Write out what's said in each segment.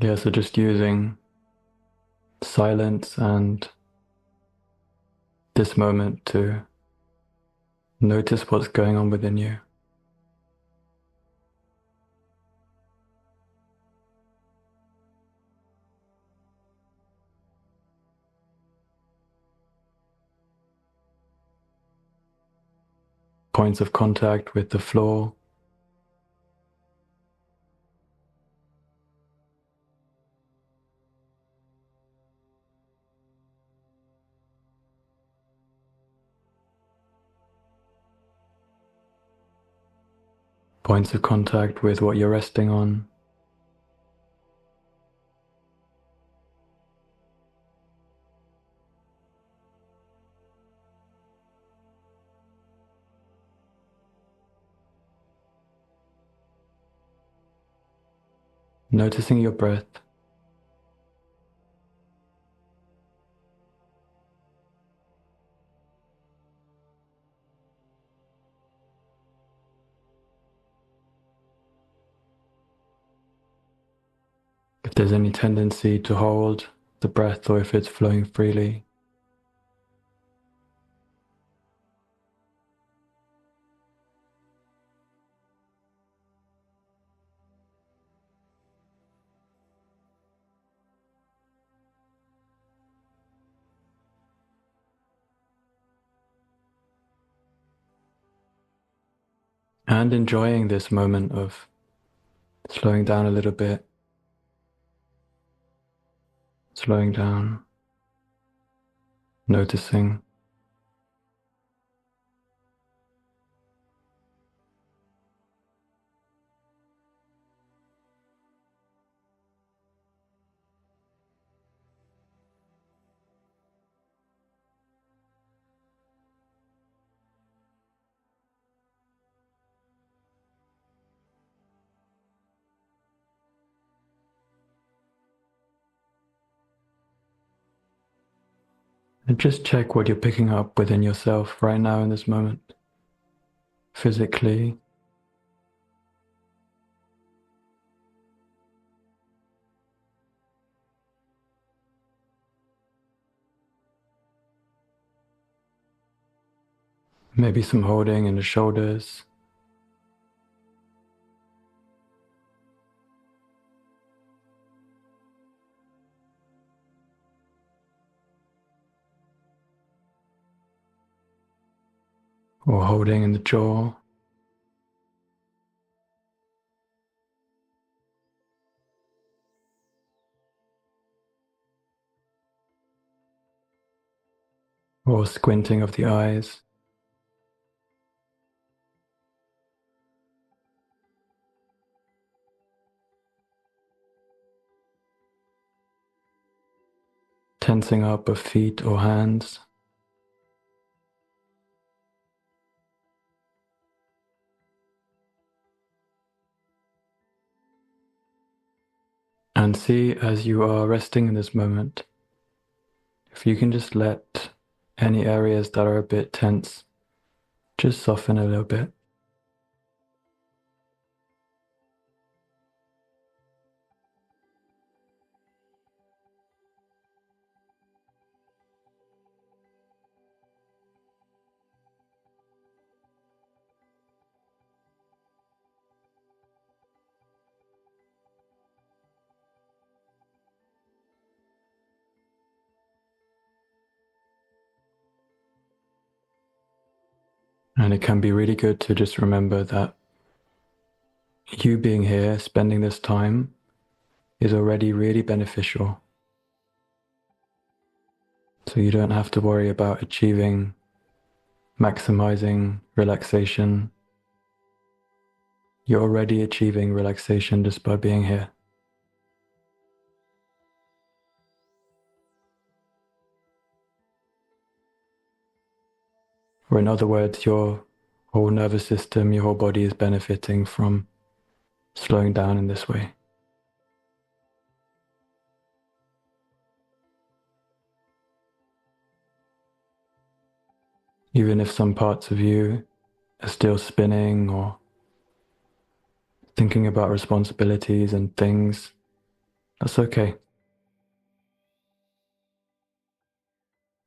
Yeah, so just using silence and this moment to notice what's going on within you. Points of contact with the floor. Points of contact with what you're resting on. Noticing your breath. If there's any tendency to hold the breath or if it's flowing freely. And enjoying this moment of slowing down a little bit, slowing down, noticing. And just check what you're picking up within yourself right now in this moment, physically. Maybe some holding in the shoulders. Or holding in the jaw. Or squinting of the eyes. Tensing up of feet or hands. And see as you are resting in this moment, if you can just let any areas that are a bit tense just soften a little bit. And it can be really good to just remember that you being here, spending this time, is already really beneficial. So you don't have to worry about achieving, maximizing relaxation. You're already achieving relaxation just by being here. Or in other words, your whole nervous system, your whole body is benefiting from slowing down in this way. Even if some parts of you are still spinning or thinking about responsibilities and things, That's okay.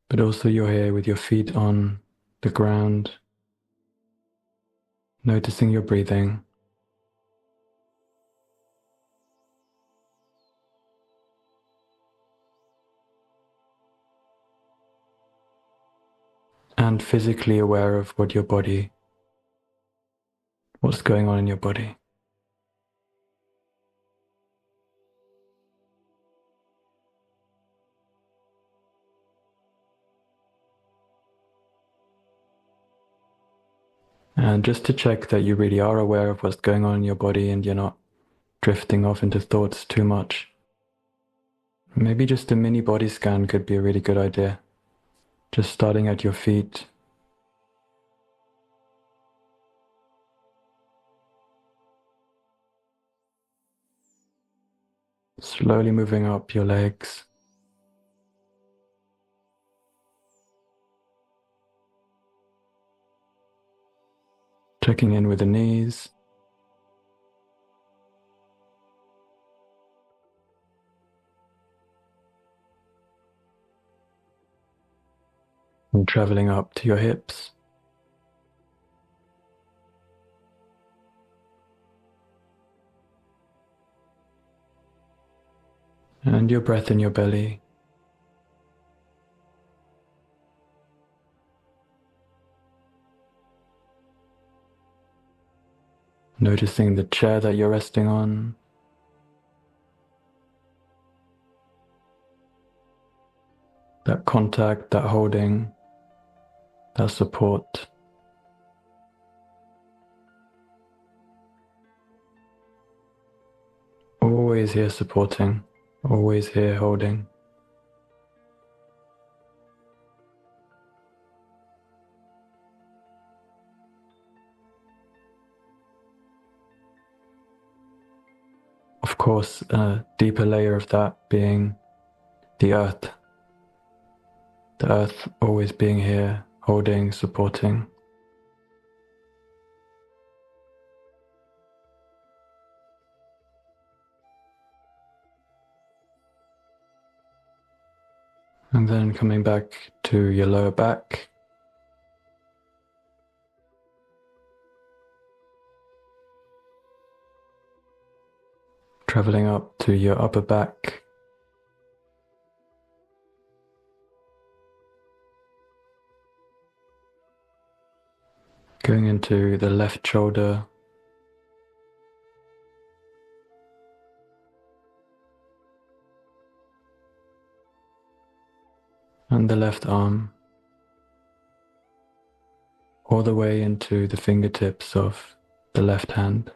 But also you're here with your feet on the ground, noticing your breathing. And physically aware of what's going on in your body. And just to check that you really are aware of what's going on in your body and you're not drifting off into thoughts too much. Maybe just a mini body scan could be a really good idea. Just starting at your feet. Slowly moving up your legs. Checking in with the knees. And traveling up to your hips. And your breath in your belly. Noticing the chair that you're resting on. That contact, that holding, that support. Always here supporting, always here holding. Of course, a deeper layer of that being the earth. The earth always being here, holding, supporting. And then coming back to your lower back. Traveling up to your upper back. Going into the left shoulder. And the left arm. All the way into the fingertips of the left hand.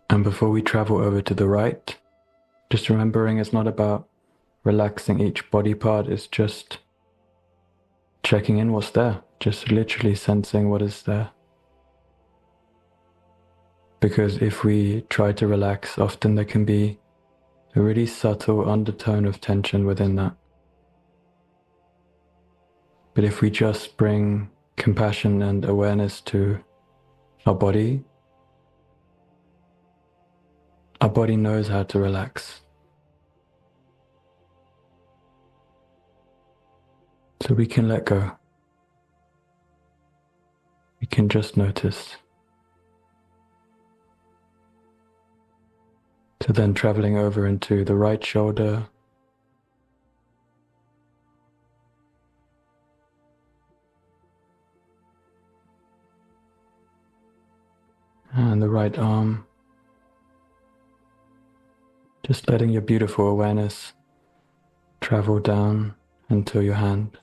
And before we travel over to the right, just remembering it's not about relaxing each body part, it's just checking in what's there, just literally sensing what is there. Because if we try to relax, often there can be a really subtle undertone of tension within that. But if we just bring compassion and awareness to our body knows how to relax. So we can let go. We can just notice. So then traveling over into the right shoulder. And the right arm. Just letting your beautiful awareness travel down until your hand.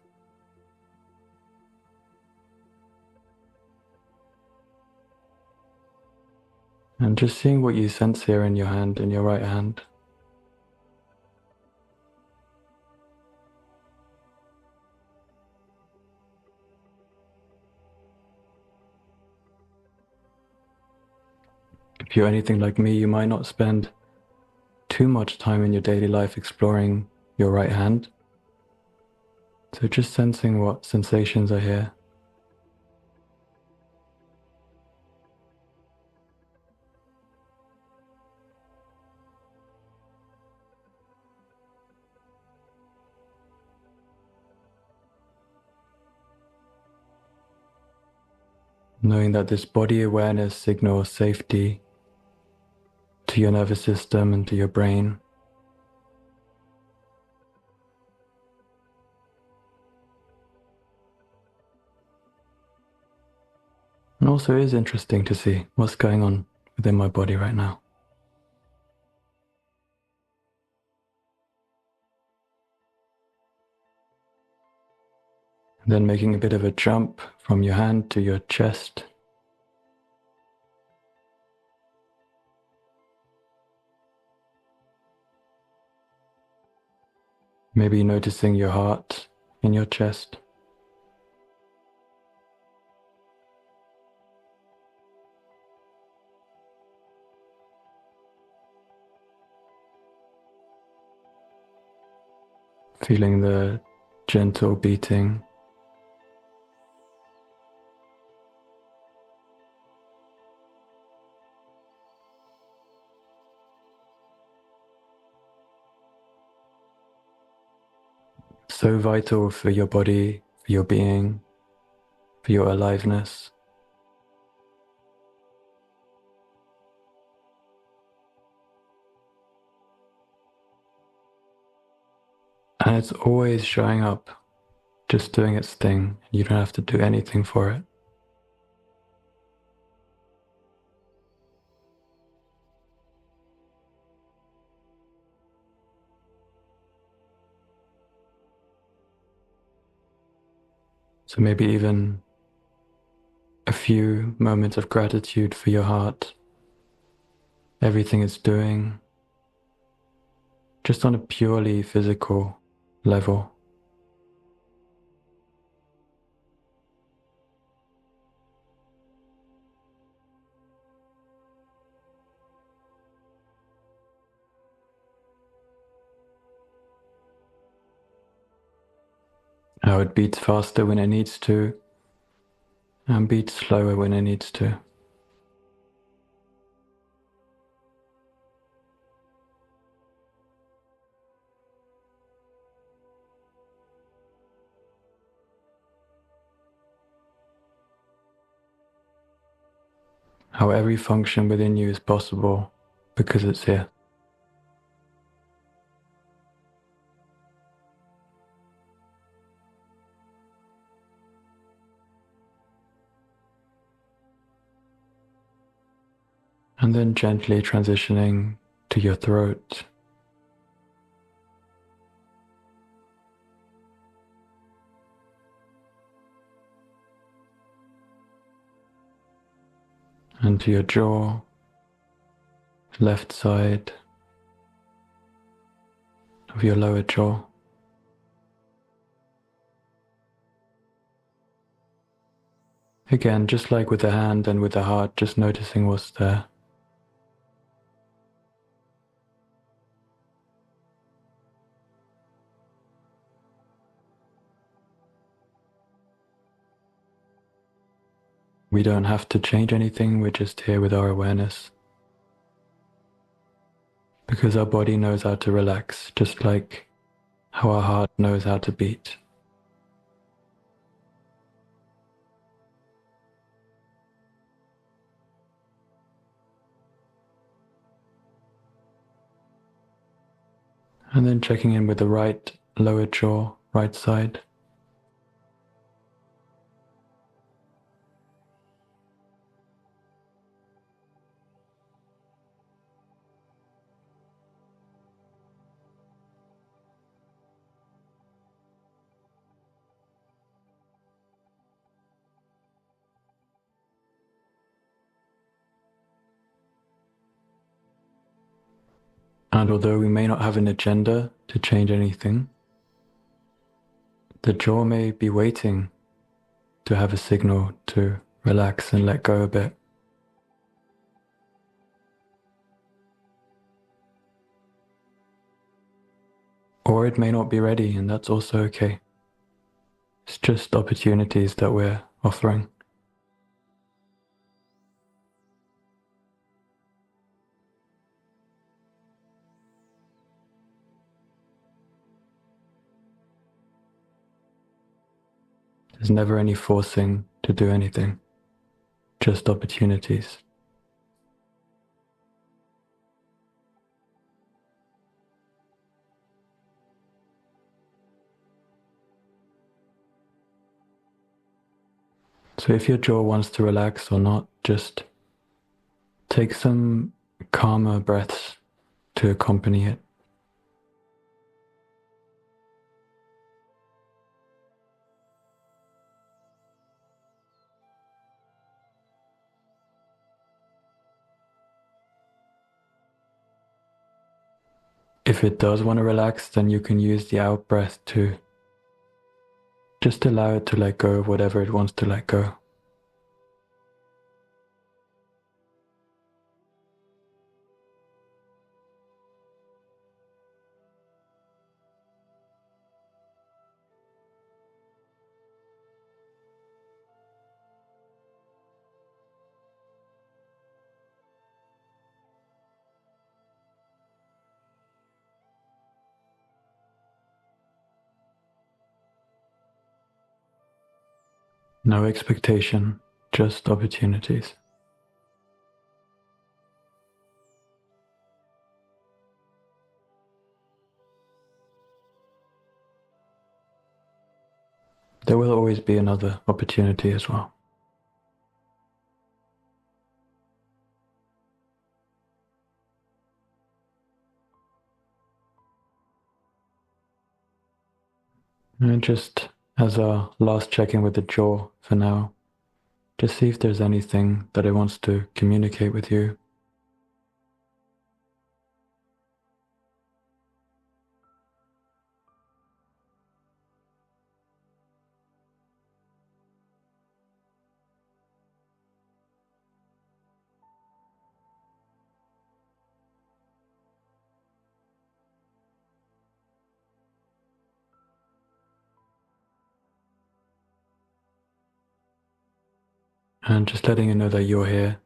And just seeing what you sense here in your hand, in your right hand. If you're anything like me, you might not spend too much time in your daily life exploring your right hand. So just sensing what sensations are here. Knowing that this body awareness signals safety to your nervous system and to your brain. And also it is interesting to see what's going on within my body right now. And then making a bit of a jump from your hand to your chest. Maybe noticing your heart in your chest. Feeling the gentle beating. So vital for your body, for your being, for your aliveness. And it's always showing up, just doing its thing. You don't have to do anything for it. So maybe even a few moments of gratitude for your heart, everything it's doing, just on a purely physical level. How it beats faster when it needs to, and beats slower when it needs to. How every function within you is possible because it's here. And then gently transitioning to your throat. And to your jaw, left side of your lower jaw. Again, just like with the hand and with the heart, just noticing what's there. We don't have to change anything, we're just here with our awareness. Because our body knows how to relax, just like how our heart knows how to beat. And then checking in with the right lower jaw, right side. And although we may not have an agenda to change anything, the jaw may be waiting to have a signal to relax and let go a bit. Or it may not be ready, and that's also okay. It's just opportunities that we're offering. There's never any forcing to do anything, just opportunities. So if your jaw wants to relax or not, just take some calmer breaths to accompany it. If it does want to relax, then you can use the out breath to just allow it to let go of whatever it wants to let go. No expectation, just opportunities. There will always be another opportunity as well. And just as our last check-in with the jaw for now, just see if there's anything that it wants to communicate with you. And just letting it know that you're here.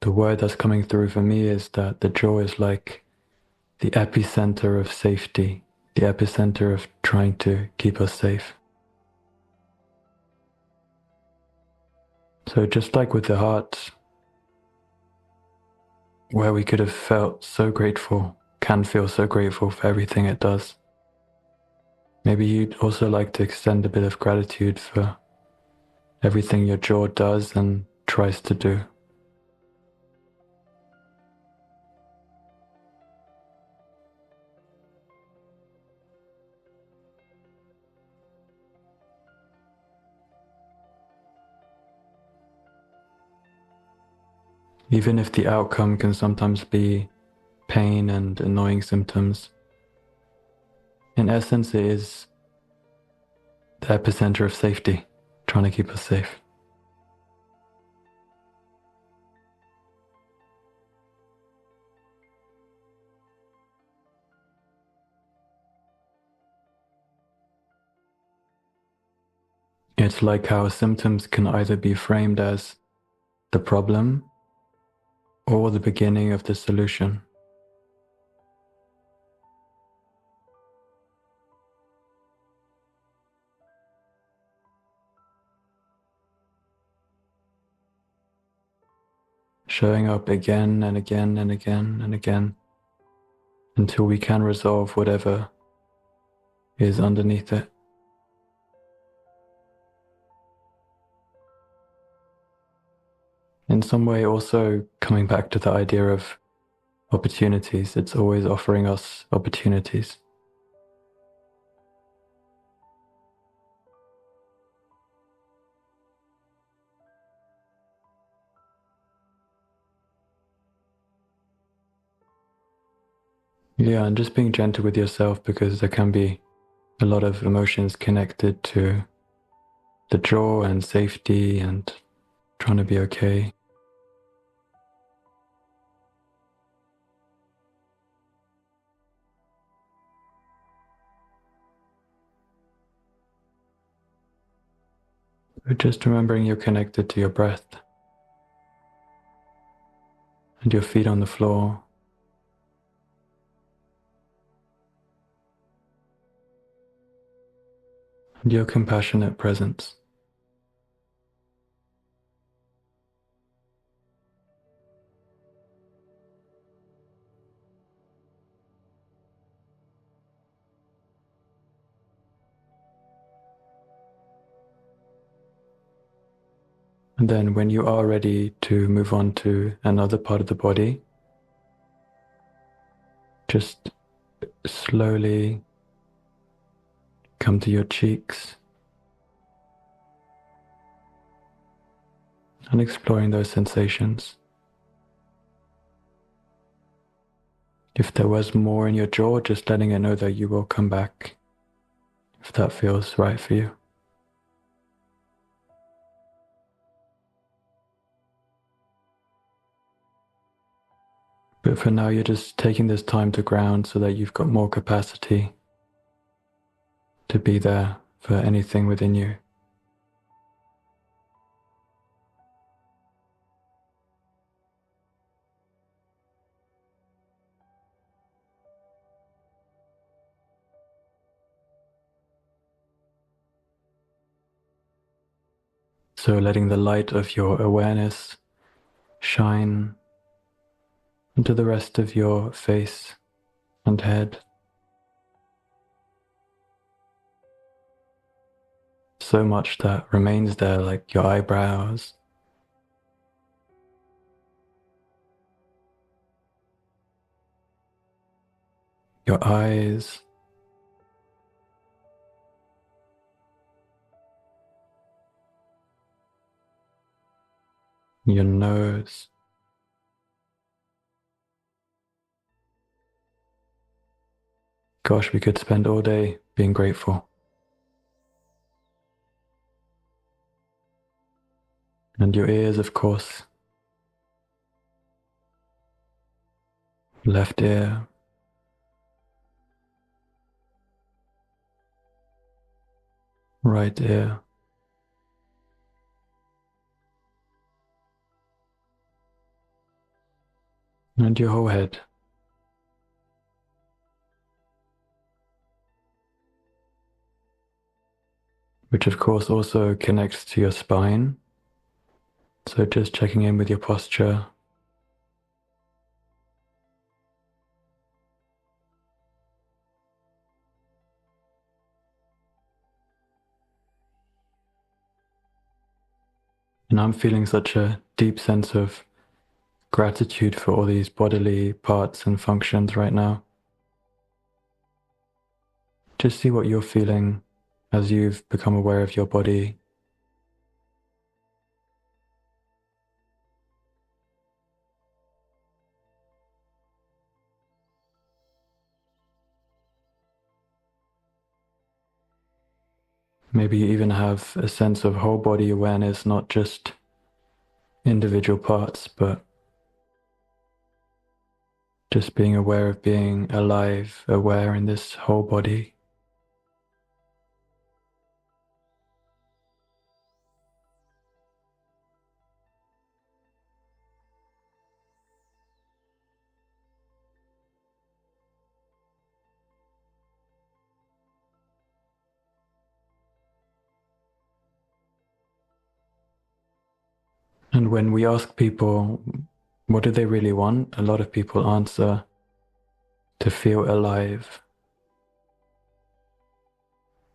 The word that's coming through for me is that the jaw is like the epicenter of safety, the epicenter of trying to keep us safe. So just like with the heart, where we could have felt so grateful, can feel so grateful for everything it does. Maybe you'd also like to extend a bit of gratitude for everything your jaw does and tries to do. Even if the outcome can sometimes be pain and annoying symptoms, in essence it is the epicenter of safety, trying to keep us safe. It's like how symptoms can either be framed as the problem or the beginning of the solution. Showing up again and again and again and again until we can resolve whatever is underneath it. In some way, also coming back to the idea of opportunities, it's always offering us opportunities. Yeah, and just being gentle with yourself, because there can be a lot of emotions connected to the jaw and safety and trying to be okay. But just remembering you're connected to your breath and your feet on the floor. And your compassionate presence. And then when you are ready to move on to another part of the body, just slowly come to your cheeks and exploring those sensations. If there was more in your jaw, just letting it know that you will come back if that feels right for you. But for now, you're just taking this time to ground so that you've got more capacity to be there for anything within you. So letting the light of your awareness shine into the rest of your face and head. So much that remains there, like your eyebrows, your eyes, your nose, gosh, we could spend all day being grateful. And your ears, of course. Left ear, right ear, and your whole head. Which of course also connects to your spine. So just checking in with your posture. And I'm feeling such a deep sense of gratitude for all these bodily parts and functions right now. Just see what you're feeling as you've become aware of your body. Maybe you even have a sense of whole body awareness, not just individual parts, but just being aware of being alive, aware in this whole body. And when we ask people, what do they really want? A lot of people answer, to feel alive.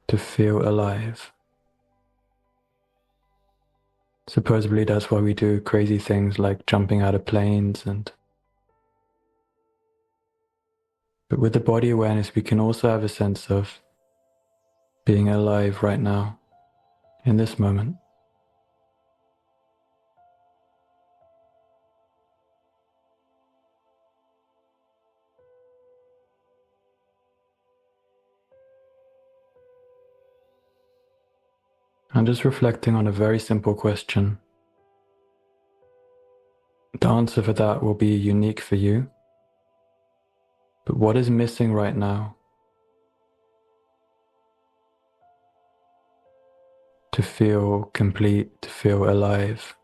To feel alive. Supposedly that's why we do crazy things like jumping out of planes but with the body awareness, we can also have a sense of being alive right now, in this moment. And just reflecting on a very simple question. The answer for that will be unique for you. But what is missing right now to feel complete, to feel alive?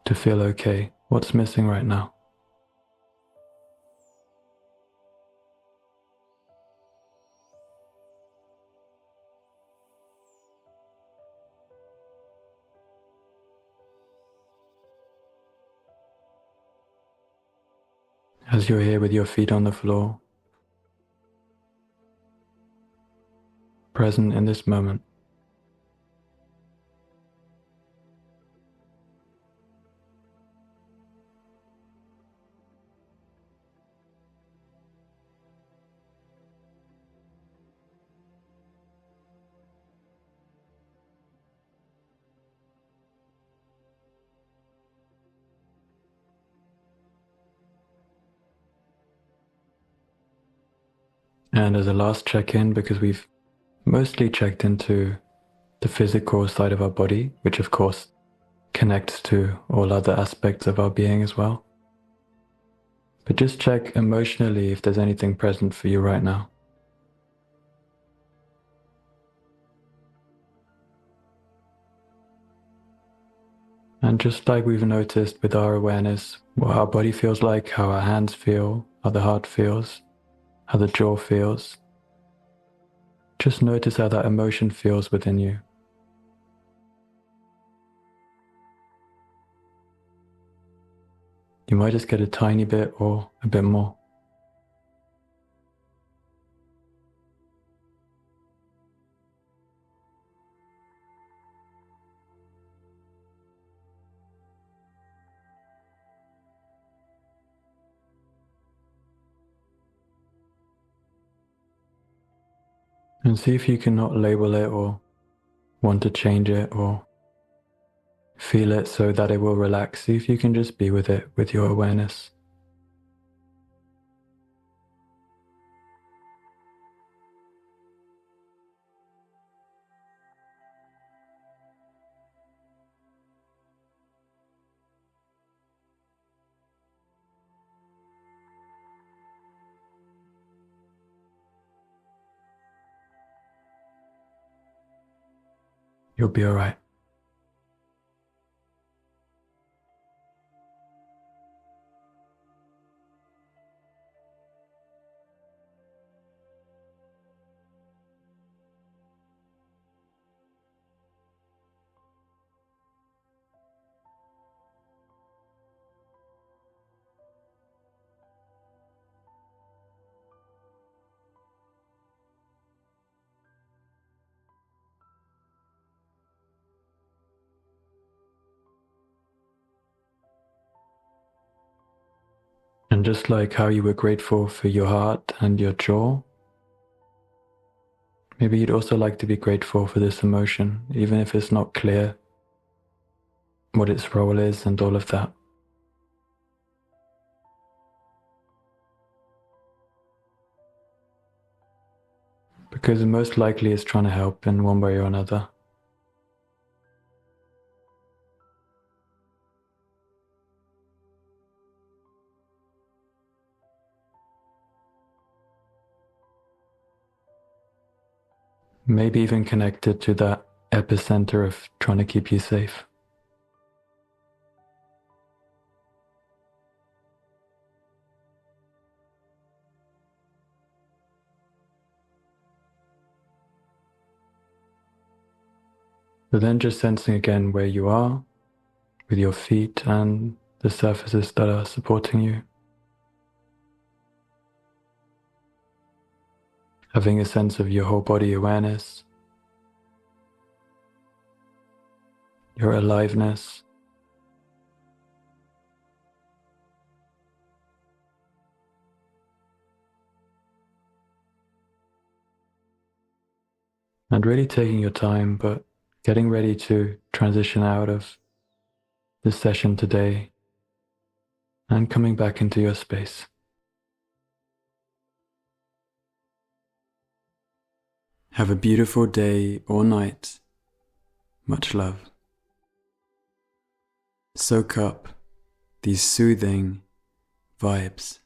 To feel okay? What's missing right now? As you're here with your feet on the floor, present in this moment. And as a last check-in, because we've mostly checked into the physical side of our body, which of course connects to all other aspects of our being as well. But just check emotionally if there's anything present for you right now. And just like we've noticed with our awareness, what our body feels like, how our hands feel, how the heart feels, how the jaw feels, just notice how that emotion feels within you. You might just get a tiny bit or a bit more. And see if you cannot label it or want to change it or feel it so that it will relax. See if you can just be with it, with your awareness. You'll be all right. And just like how you were grateful for your heart and your jaw, maybe you'd also like to be grateful for this emotion, even if it's not clear what its role is and all of that. Because most likely it's trying to help in one way or another. Maybe even connected to that epicenter of trying to keep you safe. But then just sensing again where you are with your feet and the surfaces that are supporting you. Having a sense of your whole body awareness, your aliveness. And really taking your time, but getting ready to transition out of this session today and coming back into your space. Have a beautiful day or night. Much love. Soak up these soothing vibes.